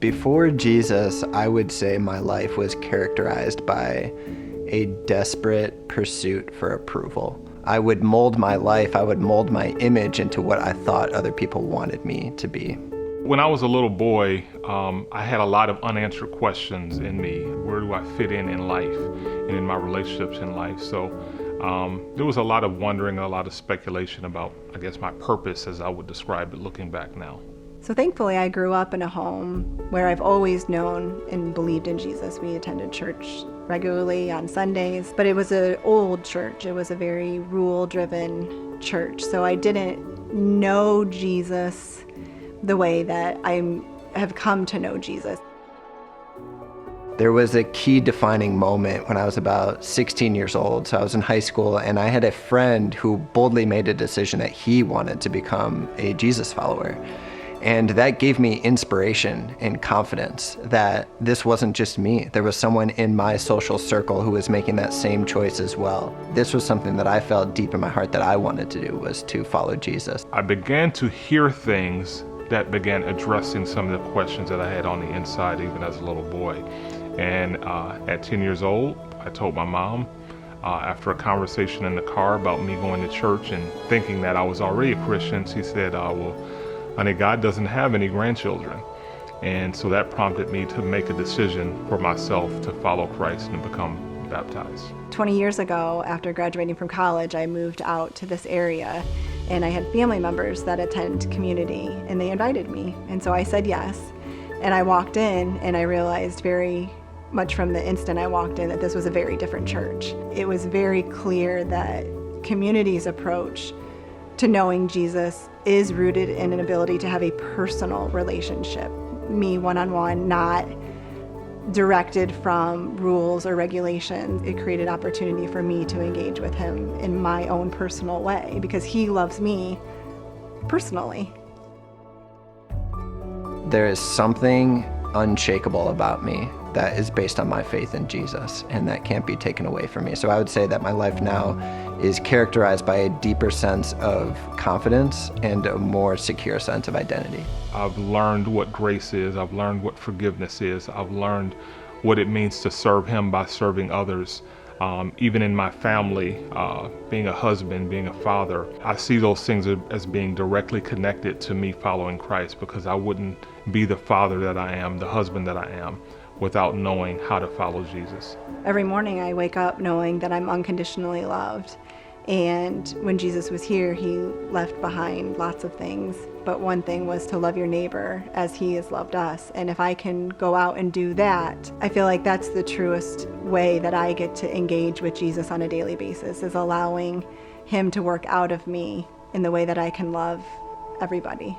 Before Jesus, I would say my life was characterized by a desperate pursuit for approval. I would mold my life, I would mold my image into what I thought other people wanted me to be. When I was a little boy, I had a lot of unanswered questions in me. Where do I fit in life and in my relationships in life? So there was a lot of wondering, a lot of speculation about, I guess, my purpose as I would describe it looking back now. So thankfully, I grew up in a home where I've always known and believed in Jesus. We attended church regularly on Sundays, but it was an old church. It was a very rule-driven church. So I didn't know Jesus the way that I have come to know Jesus. There was a key defining moment when I was about 16 years old. So I was in high school, and I had a friend who boldly made a decision that he wanted to become a Jesus follower. And that gave me inspiration and confidence that this wasn't just me. There was someone in my social circle who was making that same choice as well. This was something that I felt deep in my heart that I wanted to do, was to follow Jesus. I began to hear things that began addressing some of the questions that I had on the inside, even as a little boy. And at 10 years old, I told my mom, after a conversation in the car about me going to church and thinking that I was already a Christian, she said, well, honey, God doesn't have any grandchildren. And so that prompted me to make a decision for myself to follow Christ and become baptized. 20 years ago, after graduating from college, I moved out to this area, and I had family members that attend community, and they invited me. And so I said yes. And I walked in, and I realized very much from the instant I walked in that this was a very different church. It was very clear that community's approach to knowing Jesus is rooted in an ability to have a personal relationship, me one-on-one, not directed from rules or regulations. It created opportunity for me to engage with him in my own personal way because he loves me personally. There is something unshakable about me that is based on my faith in Jesus, and that can't be taken away from me. So I would say that my life now is characterized by a deeper sense of confidence and a more secure sense of identity. I've learned what grace is. I've learned what forgiveness is. I've learned what it means to serve him by serving others. Even in my family, being a husband, being a father, I see those things as being directly connected to me following Christ, because I wouldn't be the father that I am, the husband that I am, without knowing how to follow Jesus. Every morning I wake up knowing that I'm unconditionally loved. And when Jesus was here, he left behind lots of things. But one thing was to love your neighbor as he has loved us. And if I can go out and do that, I feel like that's the truest way that I get to engage with Jesus on a daily basis, is allowing him to work out of me in the way that I can love everybody.